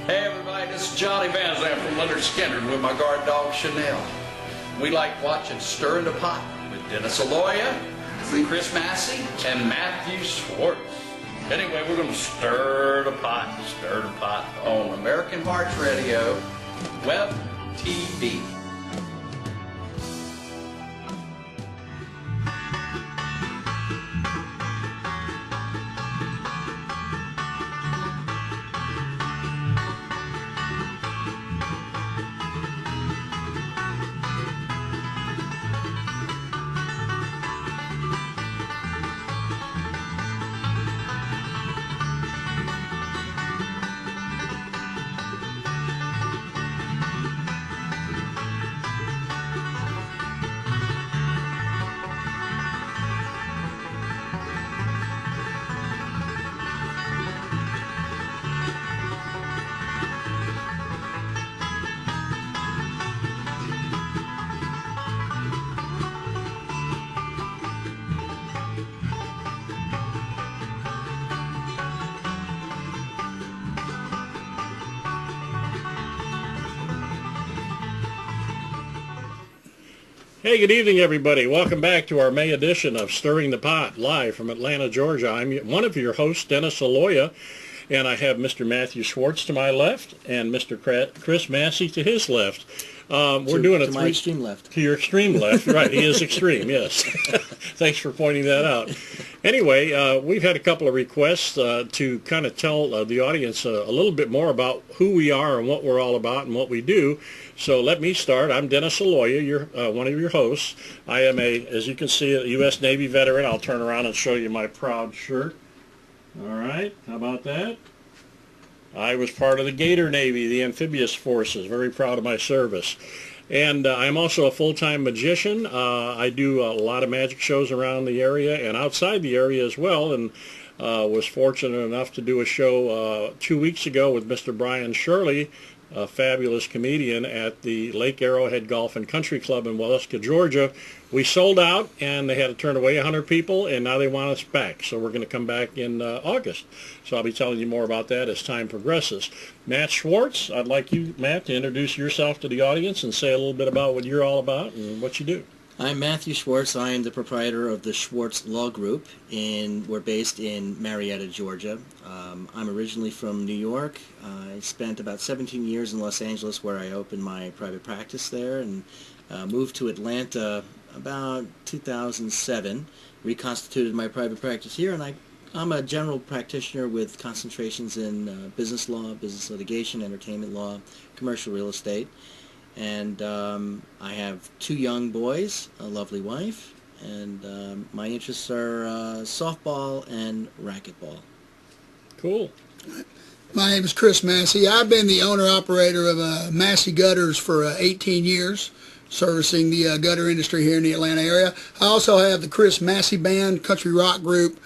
Hey everybody, this is Johnny Van Zandt from Leonard Skinner with my guard dog Chanel. We like watching Stirring the Pot with Dennis Aloia, Chris Massey, and Matthew Schwartz. Anyway, we're going to stir the pot on American Hearts Radio, Web TV. Hey, good evening, everybody. Welcome back to our May edition of Stirring the Pot, live from Atlanta, Georgia. I'm one of your hosts, Dennis Aloia, and I have Mr. Matthew Schwartz to my left and Mr. Chris Massey to his left. We're doing a my extreme left. To your extreme left, right. He is extreme, yes. Thanks for pointing that out. Anyway, we've had a couple of requests to kind of tell the audience a little bit more about who we are and what we're all about and what we do. So let me start. I'm Dennis Aloia, one of your hosts. I am as you can see, a U.S. Navy veteran. I'll turn around and show you my proud shirt. All right, how about that? I was part of the Gator Navy, the amphibious forces. Very proud of my service. And I'm also a full-time magician. I do a lot of magic shows around the area and outside the area as well, and was fortunate enough to do a show 2 weeks ago with Mr. Brian Shirley, a fabulous comedian, at the Lake Arrowhead Golf and Country Club in Waleska, Georgia. We sold out, and they had to turn away 100 people, and now they want us back. So we're going to come back in August. So I'll be telling you more about that as time progresses. Matt Schwartz, I'd like you, Matt, to introduce yourself to the audience and say a little bit about what you're all about and what you do. I'm Matthew Schwartz. I am the proprietor of the Schwartz Law Group, and we're based in Marietta, Georgia. I'm originally from New York. I spent about 17 years in Los Angeles, where I opened my private practice there, and moved to Atlanta about 2007, reconstituted my private practice here, and I'm a general practitioner with concentrations in business law, business litigation, entertainment law, commercial real estate. And I have 2 young boys, a lovely wife, and my interests are softball and racquetball. Cool. My name is Chris Massey. I've been the owner-operator of Massey Gutters for 18 years, servicing the gutter industry here in the Atlanta area. I also have the Chris Massey Band, country rock group.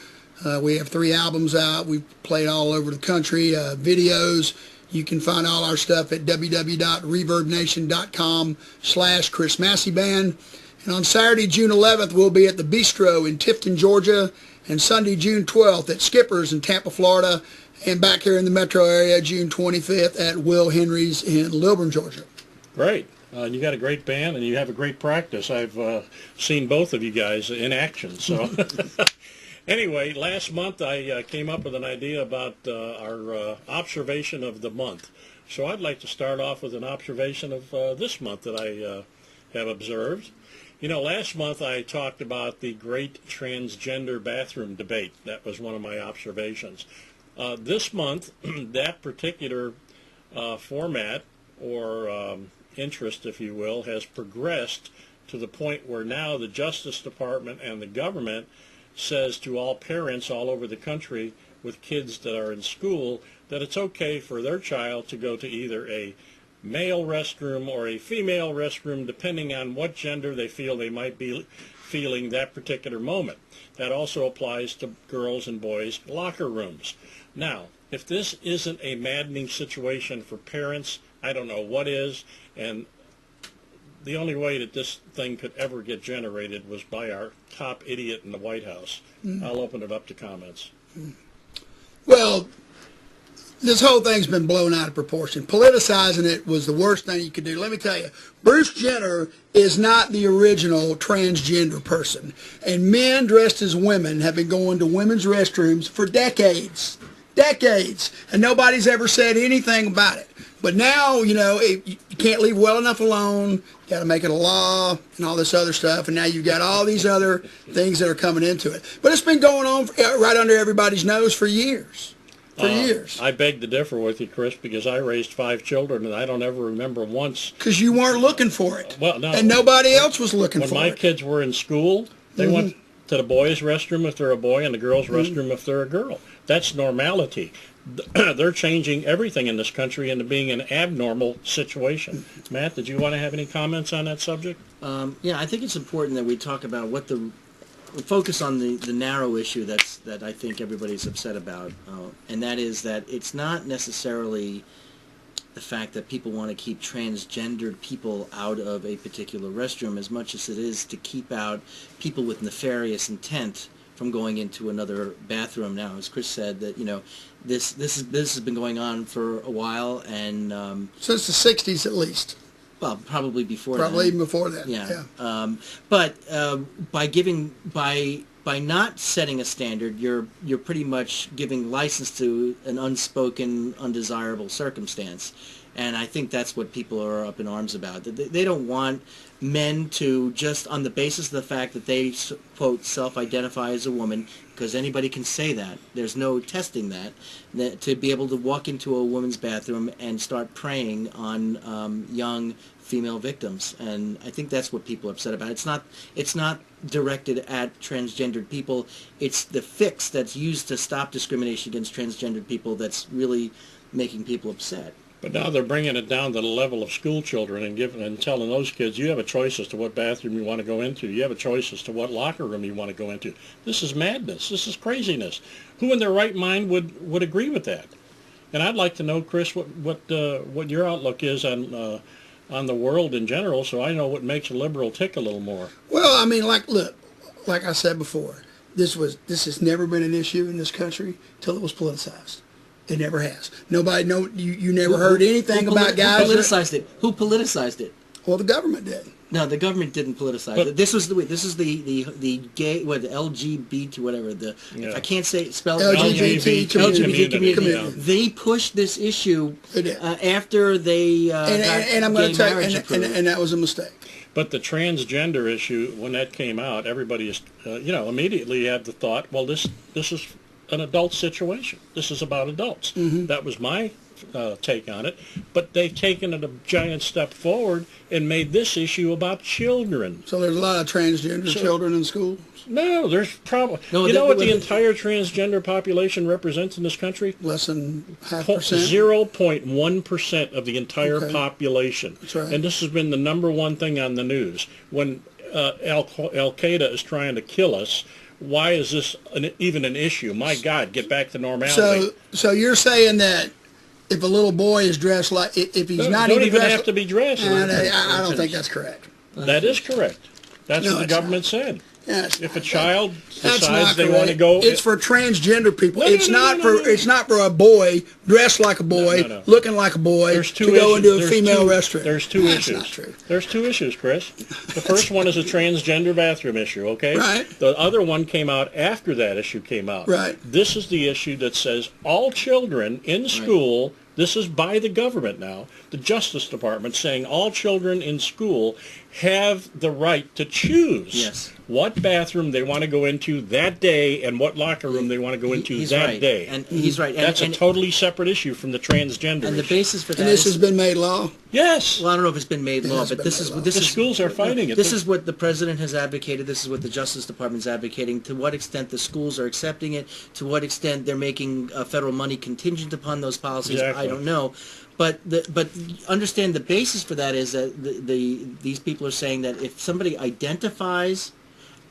We have 3 albums out. We've played all over the country, videos. You can find all our stuff at www.reverbnation.com/Chris Massey Band. And on Saturday, June 11th, we'll be at the Bistro in Tifton, Georgia, and Sunday, June 12th at Skipper's in Tampa, Florida, and back here in the metro area, June 25th at Will Henry's in Lilburn, Georgia. Great. You got a great band, and you have a great practice. I've seen both of you guys in action, so... Anyway, last month I came up with an idea about our observation of the month. So I'd like to start off with an observation of this month that I have observed. You know, last month I talked about the great transgender bathroom debate. That was one of my observations. This month, that particular format or interest, if you will, has progressed to the point where now the Justice Department and the government says to all parents all over the country with kids that are in school that it's okay for their child to go to either a male restroom or a female restroom, depending on what gender they feel they might be feeling that particular moment. That also applies to girls' and boys' locker rooms. Now, if this isn't a maddening situation for parents, I don't know what is, and the only way that this thing could ever get generated was by our top idiot in the White House. I'll open it up to comments. Well, This whole thing's been blown out of proportion. Politicizing it was the worst thing you could do. Let me tell you, Bruce Jenner is not the original transgender person. And men dressed as women have been going to women's restrooms for decades. Decades. And nobody's ever said anything about it. But now, you know, you can't leave well enough alone. You got to make it a law and all this other stuff. And now you've got all these other things that are coming into it. But it's been going on right under everybody's nose for years. For years. I beg to differ with you, Chris, because I raised 5 children, and I don't ever remember once. Because you weren't looking for it. Well, no. And nobody else was looking for it. When my kids were in school, they went to the boys' restroom if they're a boy and the girls' restroom if they're a girl. That's normality. They're changing everything in this country into being an abnormal situation. Matt, did you want to have any comments on that subject? Yeah, I think it's important that we talk about what focus on the narrow issue that I think everybody's upset about, and that is that it's not necessarily the fact that people want to keep transgendered people out of a particular restroom as much as it is to keep out people with nefarious intent from going into another bathroom. Now, as Chris said, that, you know, this has been going on for a while, and since the 60s at least. Well, probably before Probably that. even before that. Yeah. But by not setting a standard, you're pretty much giving license to an unspoken, undesirable circumstance. And I think that's what people are up in arms about. They don't want men to, just on the basis of the fact that they, quote, self-identify as a woman, because anybody can say that, there's no testing that, to be able to walk into a woman's bathroom and start preying on young female victims. And I think that's what people are upset about. It's not directed at transgendered people. It's the fix that's used to stop discrimination against transgendered people that's really making people upset. But now they're bringing it down to the level of school children and telling those kids, you have a choice as to what bathroom you want to go into. You have a choice as to what locker room you want to go into. This is madness. This is craziness. Who in their right mind would agree with that? And I'd like to know, Chris, what your outlook is on the world in general, so I know what makes a liberal tick a little more. Well, I mean, look, like I said before, this has never been an issue in this country till it was politicized. It never has. You never heard anything about guys. Who politicized it? Who politicized it? Well, the government did. No, the government didn't politicize it. This is the gay, what, the LGBT, whatever, if I can't spell it, LGBT community. They pushed this issue after they and I'm going to tell you, and that was a mistake. But the transgender issue, when that came out, everybody is, immediately had the thought, well, this is an adult situation. This is about adults. That was my take on it. But they've taken it a giant step forward and made this issue about children. So there's a lot of transgender children in schools? No, there's probably... you know what the entire transgender population represents in this country? Less than 0.5%? 0.1% of the entire population. That's right. And this has been the number one thing on the news. When Al-Qaeda is trying to kill us, why is this even an issue? My God, get back to normality. So you're saying that if a little boy is dressed like, if he's not even dressed, have to be dressed. I don't think that's correct. That is correct. That's what the government said. Yeah, if a child decides they want to go, it's for transgender people. It's not for a boy dressed like a boy, looking like a boy, to go into a female restroom. There's two issues. That's not true. There's two issues, Chris. The first one is a transgender bathroom issue. Okay. Right. The other one came out after that issue came out. Right. This is the issue that says all children in school. Right. This is by the government now, the Justice Department, saying all children in school have the right to choose what bathroom they want to go into that day and what locker room they want to go into that day. And he's right. That's a totally separate issue from the transgender And the basis for that this has been made law? Yes. Well, I don't know if it's been made law, but the schools are fighting it. This is what the president has advocated. This is what the Justice Department is advocating. To what extent the schools are accepting it, to what extent they're making federal money contingent upon those policies, I don't know. But understand the basis for that is that these people are saying that if somebody identifies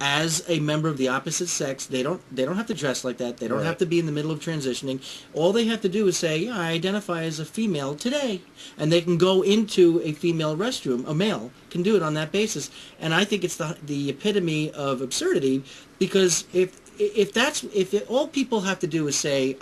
as a member of the opposite sex, they don't have to dress like that. They don't have to be in the middle of transitioning. All they have to do is say, yeah, I identify as a female today. And they can go into a female restroom. A male can do it on that basis. And I think it's the epitome of absurdity, because if all people have to do is say,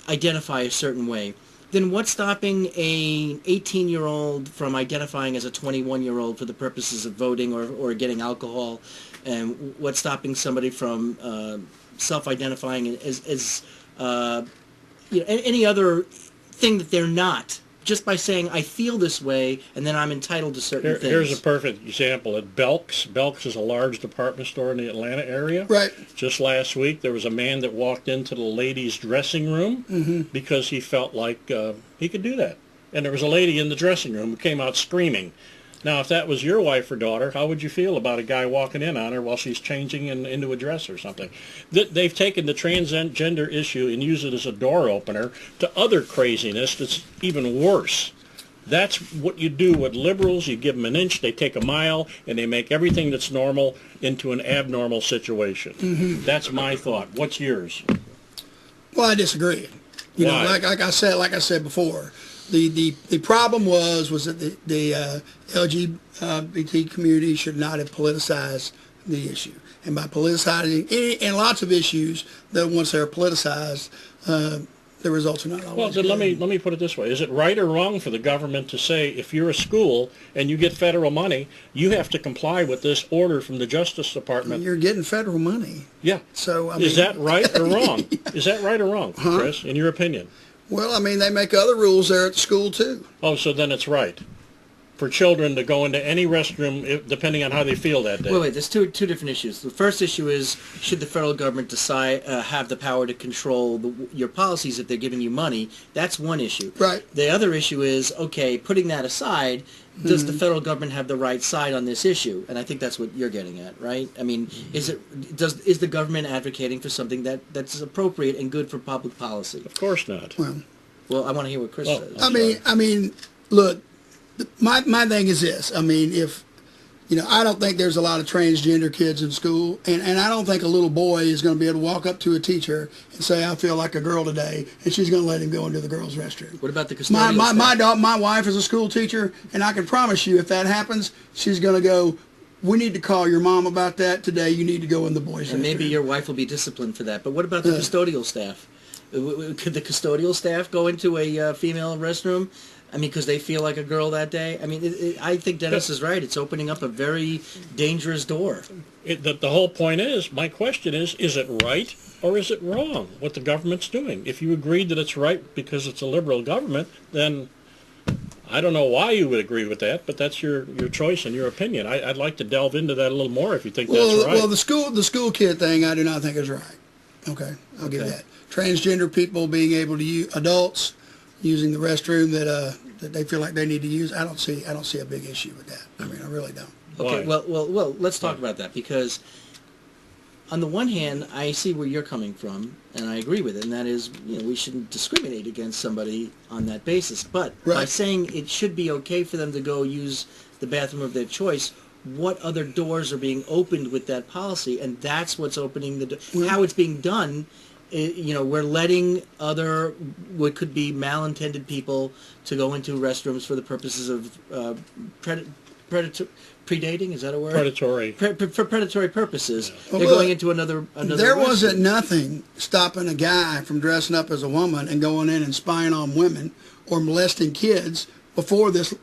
identify a certain way, then what's stopping a 18-year-old from identifying as a 21-year-old for the purposes of voting or getting alcohol? And what's stopping somebody from self-identifying as any other thing that they're not, just by saying, I feel this way, and then I'm entitled to certain things? Here's a perfect example at Belk's. Belk's is a large department store in the Atlanta area. Right. Just last week, there was a man that walked into the ladies' dressing room because he felt like he could do that. And there was a lady in the dressing room who came out screaming. Now, if that was your wife or daughter, how would you feel about a guy walking in on her while she's changing into a dress or something? They've taken the transgender issue and used it as a door opener to other craziness that's even worse. That's what you do with liberals. You give them an inch, they take a mile, and they make everything that's normal into an abnormal situation. That's my thought. What's yours? Well, I disagree. You know, Why? like I said before, the problem was that the LGBT community should not have politicized the issue. And by politicizing, and lots of issues that once they're politicized, the results are not always Well, then good. let me put it this way. Is it right or wrong for the government to say if you're a school and you get federal money, you have to comply with this order from the Justice Department? You're getting federal money. Yeah. So, I mean, Is that right or wrong? Is that right or wrong, Chris, in your opinion? well, I mean, they make other rules there at the school, too. Oh, so then it's right for children to go into any restroom depending on how they feel that day. Wait, there's two different issues. The first issue is, should the federal government decide have the power to control your policies if they're giving you money? That's one issue. Right. The other issue is, okay, putting that aside, does the federal government have the right side on this issue? And I think that's what you're getting at, right? I mean, is the government advocating for something that's appropriate and good for public policy? Of course not. Well, I want to hear what Chris says. I mean, look, my thing is this. I mean, I don't think there's a lot of transgender kids in school, and I don't think a little boy is going to be able to walk up to a teacher and say, I feel like a girl today, and she's going to let him go into the girls' restroom. What about the custodial My wife is a school teacher, and I can promise you if that happens, she's going to go, we need to call your mom about that today. You need to go in the boys' restroom. And maybe your wife will be disciplined for that. But what about the custodial staff? Could the custodial staff go into a female restroom? I mean, because they feel like a girl that day? I mean, I think Dennis is right. It's opening up a very dangerous door. The whole point is, my question is it right or is it wrong what the government's doing? If you agreed that it's right because it's a liberal government, then I don't know why you would agree with that, but that's your choice and your opinion. I'd like to delve into that a little more if you think that's right. Well, the school kid thing I do not think is right. Okay, I'll give you that. Transgender people being able to use, adults using the restroom that they feel like they need to use, I don't see a big issue with that. I mean, I really don't. Okay, Why? well, let's talk about that, because on the one hand, I see where you're coming from, and I agree with it, and that is, we shouldn't discriminate against somebody on that basis. But by Right. saying it should be okay for them to go use the bathroom of their choice, what other doors are being opened with that policy? And that's what's opening the door. How it's being done, we're letting other, what could be malintended people to go into restrooms for the purposes of predating, is that a word? Predatory. For predatory purposes. Well, They're look, going into another There restroom. wasn't nothing stopping a guy from dressing up as a woman and going in and spying on women or molesting kids before this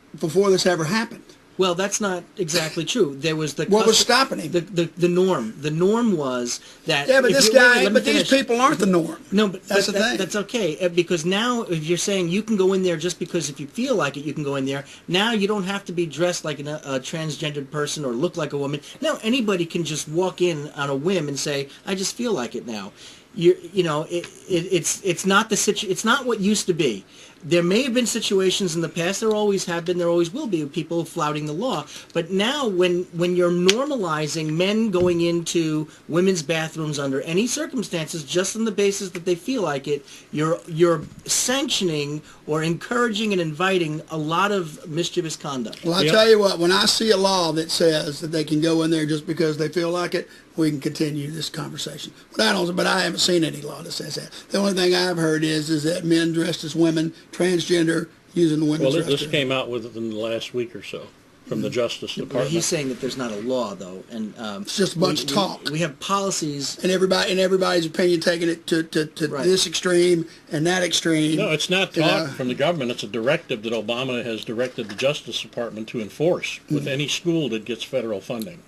ever happened. Well, that's not exactly true. There was the What was stopping him? the norm. The norm was that Yeah, but if this you- wait, guy, let me but these finish. people aren't the norm. No, but That's the thing. That's okay, because now if you're saying you can go in there just because if you feel like it, you can go in there. Now you don't have to be dressed like a transgendered person or look like a woman. Now anybody can just walk in on a whim and say, I just feel like it now. It's not it's not what used to be. There may have been situations in the past, there always have been, there always will be, of people flouting the law. But now when you're normalizing men going into women's bathrooms under any circumstances, just on the basis that they feel like it, you're sanctioning or encouraging and inviting a lot of mischievous conduct. Well, I Yep. tell you what, when I see a law that says that they can go in there just because they feel like it, we can continue this conversation. But I haven't seen any law that says that. The only thing I've heard is that men dressed as women, transgender, using the women's Well, this restroom. came out within the last week or so. from the Justice Department. He's saying that there's not a law, though, and it's just a bunch of talk. We have policies, and everybody's opinion taking it to this extreme and that extreme. No, it's not talk from the government. It's a directive that Obama has directed the Justice Department to enforce with any school that gets federal funding.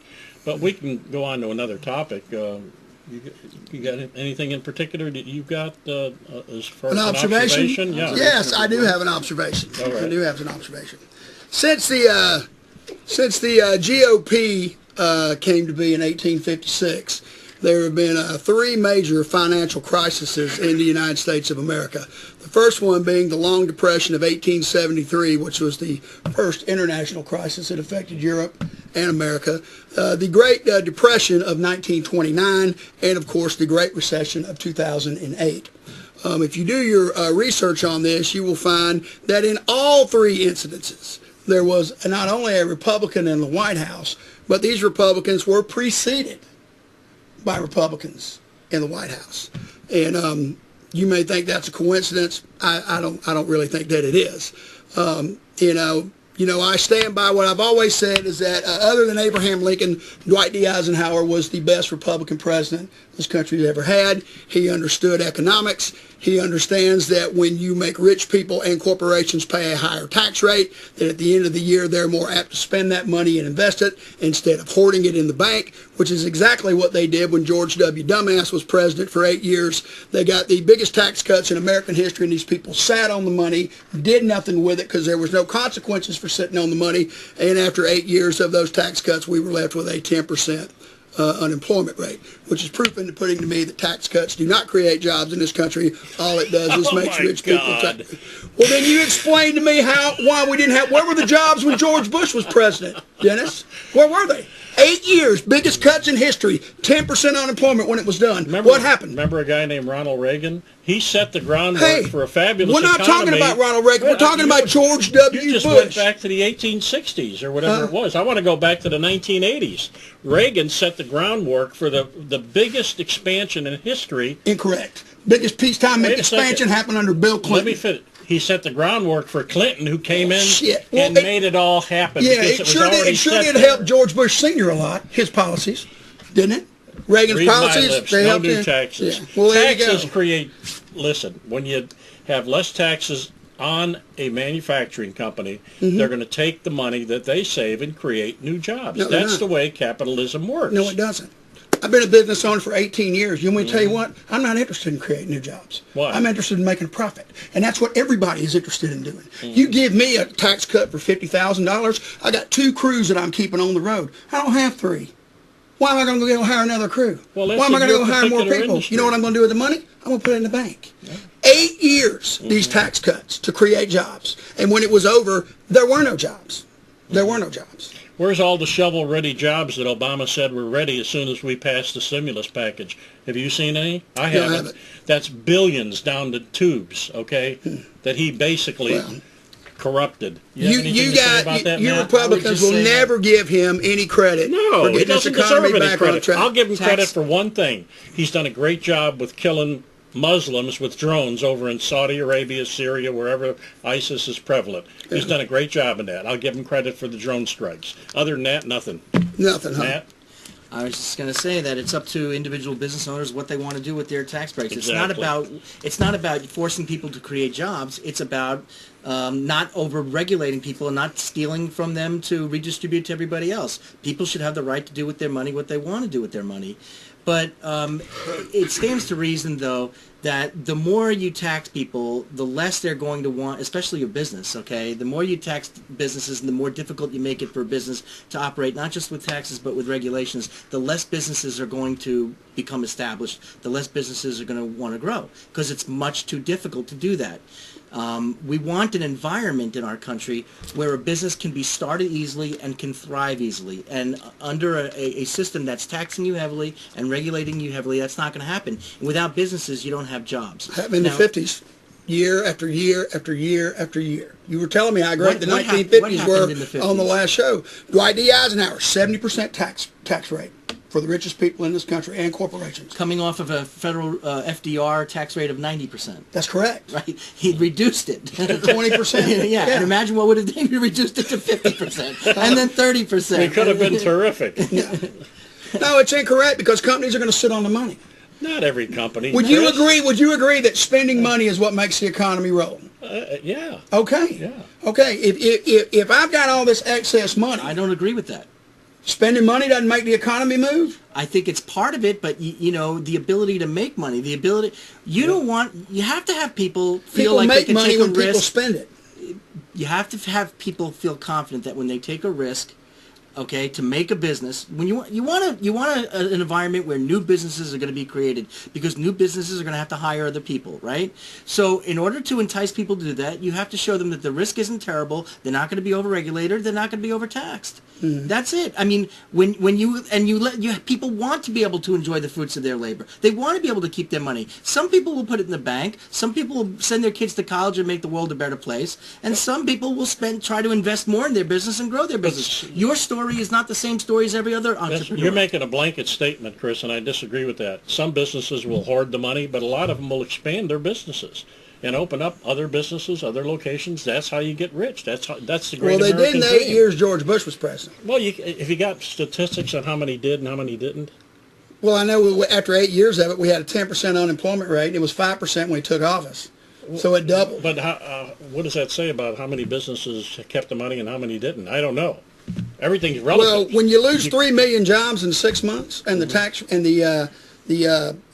But we can go on to another topic. You got anything in particular that you've got as far as an observation? Yeah. Yes, I do have an observation. All right. I do have an observation. Since the GOP came to be in 1856, there have been three major financial crises in the United States of America. The first one being the Long Depression of 1873, which was the first international crisis that affected Europe and America. The Great Depression of 1929, and of course the Great Recession of 2008. If you do your research on this, you will find that in all three incidences, there was not only a Republican in the White House, but these Republicans were preceded by Republicans in the White House. And you may think that's a coincidence. I don't really think that it is. I stand by what I've always said, is that other than Abraham Lincoln, Dwight D. Eisenhower was the best Republican president this country's ever had. He understood economics. He understands that when you make rich people and corporations pay a higher tax rate, that at the end of the year they're more apt to spend that money and invest it instead of hoarding it in the bank, which is exactly what they did when George W. Dumbass was president for 8 years. They got the biggest tax cuts in American history, and these people sat on the money, did nothing with it because there was no consequences for sitting on the money, and after 8 years of those tax cuts, we were left with a 10% unemployment rate, which is proof into putting to me that tax cuts do not create jobs in this country. All it does is makes rich people. Well, then you explain to me why we didn't have. Where were the jobs when George Bush was president, Dennis? Where were they? 8 years, biggest cuts in history, 10% unemployment when it was done. What happened? Remember a guy named Ronald Reagan? He set the groundwork for a fabulous economy. We're not talking about Ronald Reagan. We're talking about George W. Bush. You just went back to the 1860s or whatever it was. I want to go back to the 1980s. Reagan set the groundwork for the biggest expansion in history. Incorrect. Biggest peacetime expansion happened under Bill Clinton. Let me finish. He set the groundwork for Clinton, who came in and made it all happen. Yeah, it sure did help George Bush Sr. a lot, his policies, didn't it? Reagan's policies, they helped new taxes. Yeah. Well, taxes create, listen, when you have less taxes on a manufacturing company, they're going to take the money that they save and create new jobs. No, that's the way capitalism works. No, it doesn't. I've been a business owner for 18 years. You want me to tell you what? I'm not interested in creating new jobs. Why? I'm interested in making a profit. And that's what everybody is interested in doing. You give me a tax cut for $50,000, I got 2 crews that I'm keeping on the road. I don't have 3. Why am I going to go hire another crew? Why am I going to go hire more people? Industry. You know what I'm going to do with the money? I'm going to put it in the bank. 8 years, these tax cuts to create jobs. And when it was over, there were no jobs. There were no jobs. Where's all the shovel-ready jobs that Obama said were ready as soon as we passed the stimulus package? Have you seen any? I haven't. That's billions down the tubes, okay, that he basically corrupted. You Republicans will never give him any credit for getting this economy back on track. I'll give him credit for one thing. He's done a great job with killing Muslims with drones over in Saudi Arabia, Syria, wherever ISIS is prevalent. He's done a great job in that. I'll give him credit for the drone strikes. Other than that, nothing. Nothing, huh? Matt? I was just going to say that it's up to individual business owners what they want to do with their tax breaks. Exactly. It's not about forcing people to create jobs. It's about not over-regulating people and not stealing from them to redistribute to everybody else. People should have the right to do with their money what they want to do with their money. But it stands to reason, though, that the more you tax people, the less they're going to want, especially your business, okay? The more you tax businesses and the more difficult you make it for a business to operate, not just with taxes but with regulations, the less businesses are going to become established, the less businesses are going to want to grow because it's much too difficult to do that. We want an environment in our country where a business can be started easily and can thrive easily. And under a system that's taxing you heavily and regulating you heavily, that's not going to happen. And without businesses, you don't have jobs. Happened in the 50s, year after year after year after year. You were telling me how great the 1950s were on the last show. Dwight D. Eisenhower, 70% tax rate. for the richest people in this country and corporations. Coming off of a federal FDR tax rate of 90%. That's correct. Right? He reduced it. 20%. Yeah, and imagine what would have done if he reduced it to 50%, and then 30%. It could have been terrific. No, it's incorrect because companies are going to sit on the money. Not every company. Would you agree? Would you agree that spending money is what makes the economy roll? Yeah. Okay. Yeah. Okay. If I've got all this excess money, I don't agree with that. spending money doesn't make the economy move? I think it's part of it, but you know, the ability to make money, the ability, you have to have people feel like they can take a risk. People make money when people spend it. You have to have people feel confident that when they take a risk, okay, to make a business, when you want an environment where new businesses are going to be created, because new businesses are going to have to hire other people, right? So in order to entice people to do that, you have to show them that the risk isn't terrible, they're not going to be overregulated, they're not going to be overtaxed. Mm-hmm. That's it. I mean, when people want to be able to enjoy the fruits of their labor. They want to be able to keep their money. Some people will put it in the bank. Some people will send their kids to college and make the world a better place. And some people will try to invest more in their business and grow their business. Your story is not the same story as every other entrepreneur. You're making a blanket statement, Chris, and I disagree with that. Some businesses will hoard the money, but a lot of them will expand their businesses and open up other businesses, other locations. That's how you get rich. That's the great American dream. Well, they did in the 8 years George Bush was president. Well, if you got statistics on how many did and how many didn't. Well, I know after 8 years of it, we had a 10% unemployment rate. It was 5% when he took office. So it doubled. But what does that say about how many businesses kept the money and how many didn't? I don't know. Everything's relative. Well, when you lose 3 million jobs in 6 months, and the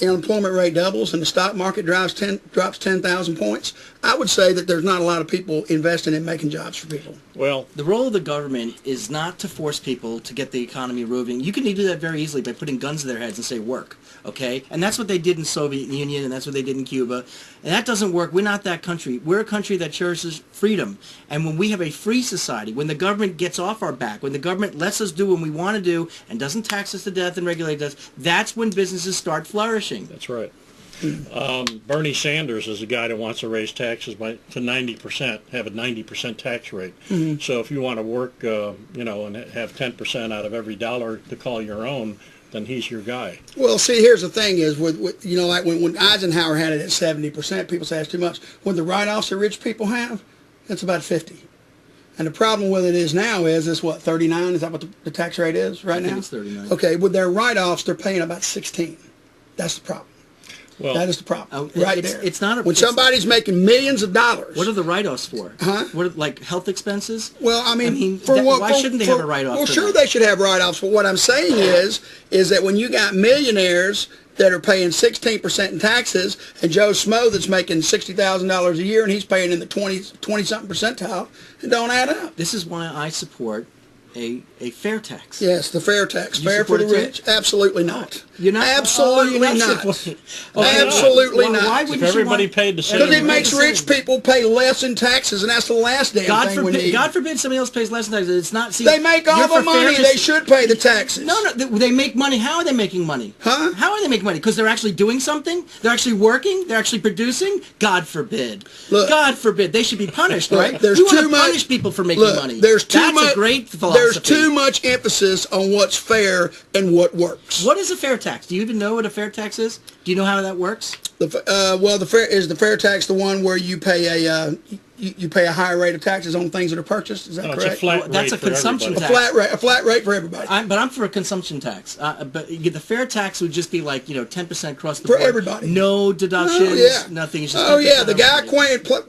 unemployment rate doubles, and the stock market drops 10,000 points, I would say that there's not a lot of people investing in making jobs for people. Well, the role of the government is not to force people to get the economy moving. You can do that very easily by putting guns to their heads and say work, okay? And that's what they did in Soviet Union, and that's what they did in Cuba. And that doesn't work. We're not that country. We're a country that cherishes freedom. And when we have a free society, when the government gets off our back, when the government lets us do what we want to do and doesn't tax us to death and regulate us, that's when businesses start flourishing. That's right. Bernie Sanders is a guy that wants to raise taxes to 90%, have a 90% tax rate. Mm-hmm. So if you want to work, and have 10% out of every dollar to call your own, then he's your guy. Well, see, here's the thing is, like when Eisenhower had it at 70%, people say that's too much. When the write-offs that rich people have, it's about 50. And the problem with it is now is what, 39? Is that what the tax rate is right now? I think it's 39. Okay, with their write-offs, they're paying about 16. That's the problem. Well, that is the problem, right there. It's not when somebody's making millions of dollars. What are the write-offs for? Huh? What, like health expenses? Well, why shouldn't they have a write-off? Well, sure, they should have write-offs. But what I'm saying is that when you got millionaires that are paying 16% in taxes, and Joe Smo that's making $60,000 a year, and he's paying in the 20-something percentile, it don't add up. This is why I support a fair tax. Yes, the fair tax. Fair for the rich? Absolutely not. You're not? Absolutely not. Absolutely not. Why would everybody paid the same? Because it makes rich people pay less in taxes, and that's the last damn thing we need. God forbid somebody else pays less in taxes. It's not. See, they make all the money. They should pay the taxes. No, they make money. How are they making money? Huh? How are they making money? Because they're actually doing something? They're actually working? They're actually producing? God forbid. Look, God forbid. They should be punished, right? There's we want too to much, punish people for making money. That's a great philosophy. There's too much emphasis on what's fair and what works. What is a fair tax? Do you even know what a fair tax is? Do you know how that works? The fair tax the one where you pay a higher rate of taxes on things that are purchased? Is that correct? It's a flat rate. That's a consumption tax. A flat rate for everybody. But I'm for a consumption tax. But the fair tax would just be like 10% across the board for everybody. No deductions. Nothing. It's just the guy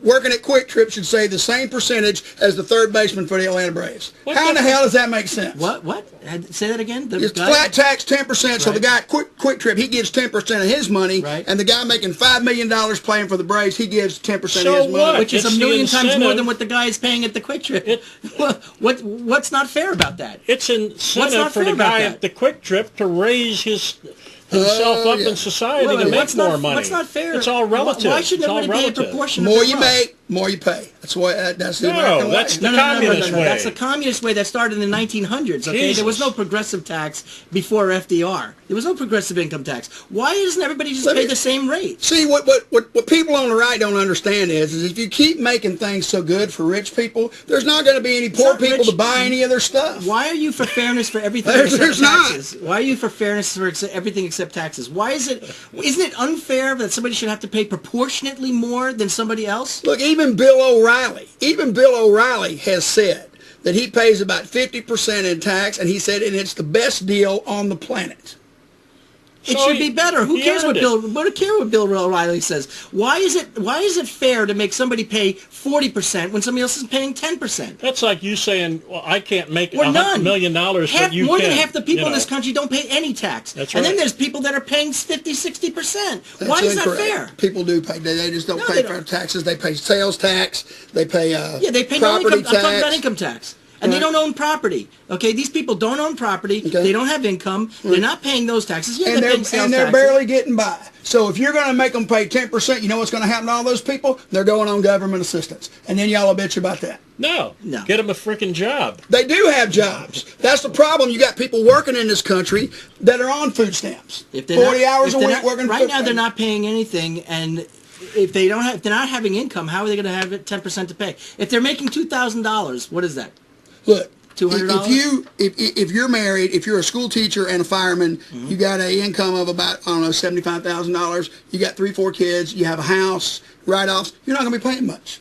working at Quick Trip should say the same percentage as the third baseman for the Atlanta Braves. How in the hell does that make sense? What? Say that again. It's flat tax 10%. So the guy at Quick Trip, he gives 10% of his money, and the guy making $5 million playing for the Braves, he gives 10% of his money, which is a million times more than what the guy is paying at the Quick Trip. What's not fair about that? It's incentive for the guy at the Quick Trip to raise himself up in society to make more money. What's not fair? It's all relative. Why should everybody pay a proportion? The more you make, more you pay. That's why. That's the No, American way. that's the communist way. That's the communist way that started in the 1900s. Okay, Jesus. there was no progressive tax before FDR. There was no progressive income tax. Why doesn't everybody just pay the same rate? See, what people on the right don't understand is if you keep making things so good for rich people, there's not going to be any poor people to buy any of their stuff. Why are you for fairness for everything There's except not. taxes? Why are you for fairness for everything except taxes? Why isn't it unfair that somebody should have to pay proportionately more than somebody else? Look, even Bill O'Reilly has said that he pays about 50% in tax, and he said, and it's the best deal on the planet. It So should be better. Who he cares what earned Bill O'Reilly says? Why is it fair to make somebody pay 40% when somebody else is paying 10%? That's like you saying, well, I can't make Or none. $100 million, but you more can. than half the people you in know. this country don't pay any tax. That's And then right. there's people that are paying 50-60%. That's Why is that incorrect. fair? People do pay. They just don't No, pay they for don't. taxes. They pay sales tax. They pay Yeah, they pay no property income. I'm talking about tax. income tax. And they Right. don't own property. Okay, these people don't own property. Okay. They don't have income. They're not paying those taxes. Yeah, And they're paying sales they're taxes. barely getting by. So if you're going to make them pay 10%, you know what's going to happen to all those people? They're going on government assistance. And then y'all will bitch about that. No. No. Get them a freaking job. They do have jobs. That's the problem. You got people working in this country that are on food stamps. If they're 40 not- hours if a they're week not- working right food now, they're stamps. not paying anything, and if they're not having income, how are they going to have it 10% to pay? If they're making $2,000, what is that? Look, $200? if you're married, if you're a school teacher and a fireman, Mm-hmm. you got an income of about, I don't know, $75,000. You got 3-4 kids. You have a house, write-offs. You're not going to be paying much.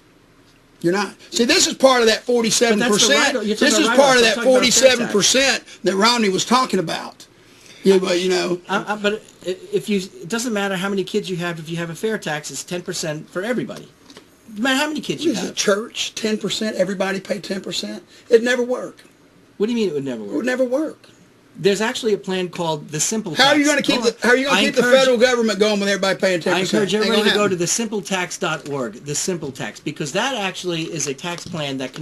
You're not. See, this is part of that 47%. But that's the write-off. You're talking This is about part of write-offs. that I'm talking about fair 47% that Romney was talking about. Yeah, but you know. But it doesn't matter how many kids you have. If you have a fair tax, it's 10% for everybody. No matter how many kids you Is it have. church, 10%, everybody pay 10%? It'd never work. What do you mean it would never It work? would never work. There's actually a plan called the Simple Tax. How are you going to keep the federal government going with everybody paying 10%? I encourage everybody Ain't to gonna go to happen. thesimpleTax.org, the Simple Tax, because that actually is a tax plan that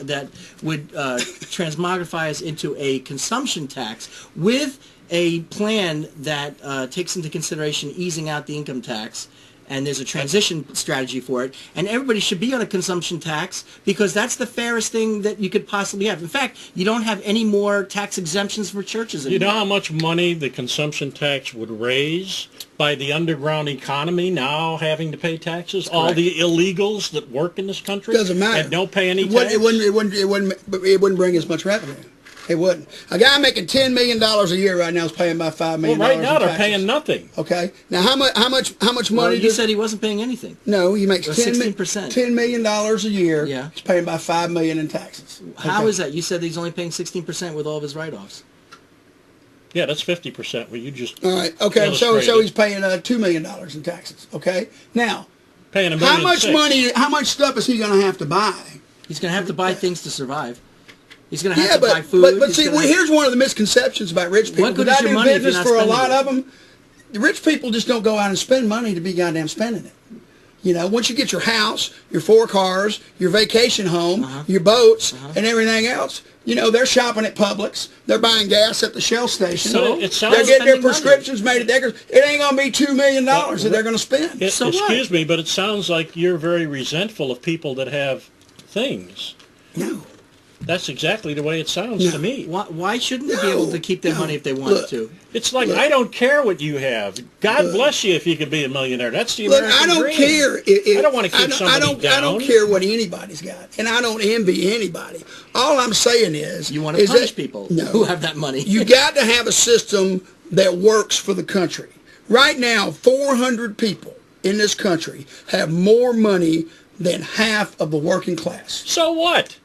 that would transmogrify us into a consumption tax with a plan that takes into consideration easing out the income tax. And there's a transition strategy for it. And everybody should be on a consumption tax because that's the fairest thing that you could possibly have. In fact, you don't have any more tax exemptions for churches You anymore. know how much money the consumption tax would raise by the underground economy now having to pay taxes? All the illegals that work in this country Doesn't matter. and don't pay any It tax? wouldn't bring as much revenue. It wouldn't. A guy making $10 million a year right now is paying about $5 million. Well, right now in they're taxes. paying nothing. Okay. Now how much Well, money? you said he wasn't paying anything. No, he makes Or 16%. 16%. $10 million a year. Yeah. He's paying about $5 million in taxes. How Okay. is that? You said he's only paying 16% with all of his write-offs. Yeah, that's 50%. Well, you just All right. Okay. So illustrated. he's paying $2 million in taxes. Okay. Now, paying $1.6 how much million. money? How much stuff is he going to have to buy? He's going to have to buy things to survive. He's going to have Yeah, to buy but food. but He's see, gonna well, have- here's one of the misconceptions about rich people. What good Because is I your do money if you're business not for a spending lot it? of them. The rich people just don't go out and spend money to be goddamn spending it. You know, once you get your house, your 4 cars, your vacation home, your boats, and everything else, you know, they're shopping at Publix. They're buying gas at the Shell station. So it sounds- they're getting their spending money. prescriptions made at Deckers. It ain't going to be $2 million that they're going to spend. So what? Excuse me, but it sounds like you're very resentful of people that have things. No. That's exactly the way it sounds to me. Why shouldn't they be able to keep their No. money if they wanted Look. to? It's like, I don't care what you have. God bless you if you could be a millionaire. That's the Look, American I don't dream. care. I don't want to keep somebody down. I don't care what anybody's got, and I don't envy anybody. All I'm saying is, You want to is punish that- people No. who have that money. You got to have a system that works for the country. Right now, 400 people in this country have more money than half of the working class. So what?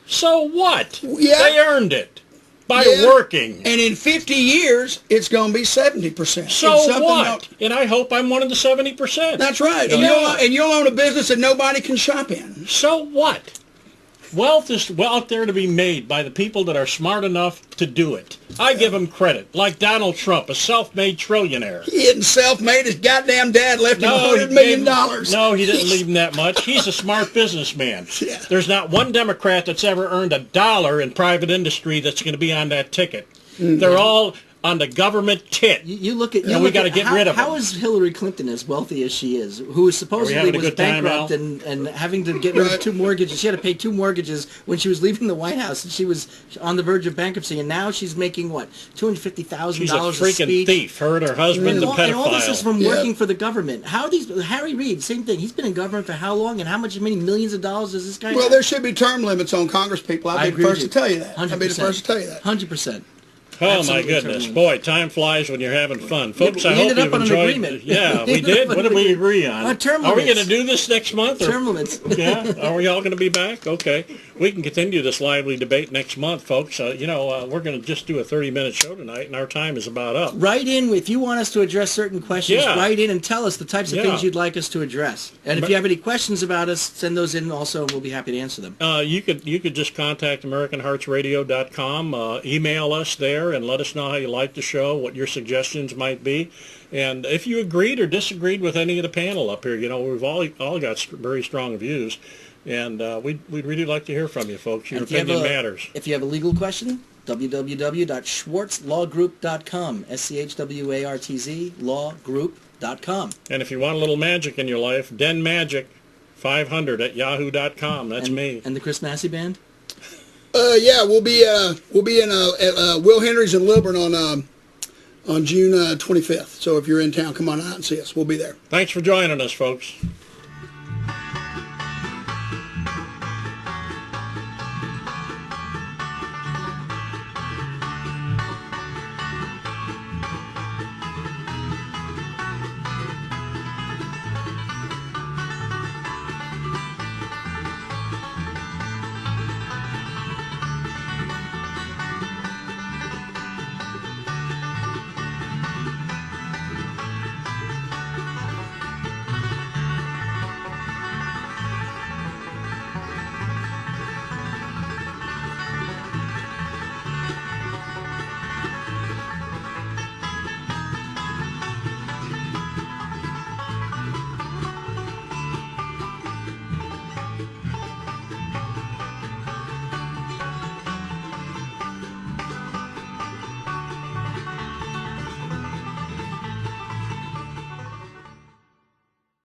So what? Yeah. They earned it by Yeah. working. And in 50 years, it's going to be 70%. So It's something what? else- And I hope I'm one of the 70%. That's right. And, Yeah. you'll own a business that nobody can shop in. So what? Wealth is out there to be made by the people that are smart enough to do it. I give them credit. Like Donald Trump, a self-made trillionaire. He isn't self-made. His goddamn dad left him he $100 million. No, he didn't leave him that much. He's a smart businessman. Yeah. There's not one Democrat that's ever earned $1 in private industry that's going to be on that ticket. They're all on the government tit. You look at, and we got to get rid of them. How is Hillary Clinton as wealthy as she is, who supposedly was bankrupt and having to get rid of 2 mortgages? She had to pay 2 mortgages when she was leaving the White House, and she was on the verge of bankruptcy, and now she's making, what, $250,000 She's a a freaking speech? thief. Her and her husband, the pedophile. And all this is from working for the government. How are these? Harry Reid, same thing. He's been in government for how long, and how many millions of dollars does this guy have? Well, there should be term limits on Congress people. I'll be the first to tell you that. 100%. I'll be the first to tell you that. 100%. Oh, Absolutely my goodness. term Boy, time flies when you're having fun. Folks, we I hope ended up you've on an enjoyed... agreement. Yeah, we did. What did we agree on? Term Are we limits. going to do this next month? Or... Term limits. Yeah? Are we all going to be back? Okay. We can continue this lively debate next month, folks. We're going to just do a 30-minute show tonight, and our time is about up. Write in if you want us to address certain questions. Yeah. Write in and tell us the types of Yeah. things you'd like us to address. And if you have any questions about us, send those in also, and we'll be happy to answer them. You could just contact AmericanHeartsRadio.com, email us there, and let us know how you like the show, what your suggestions might be. And if you agreed or disagreed with any of the panel up here, we've all got very strong views. And we'd really like to hear from you, folks. Your opinion matters. If you have a legal question, www.schwartzlawgroup.com, SCHWARTZ, lawgroup.com. And if you want a little magic in your life, denmagic500@yahoo.com. That's me. And the Chris Massey Band? Yeah, we'll be in Will Henry's in Lilburn on June 25th. So if you're in town, come on out and see us. We'll be there. Thanks for joining us, folks.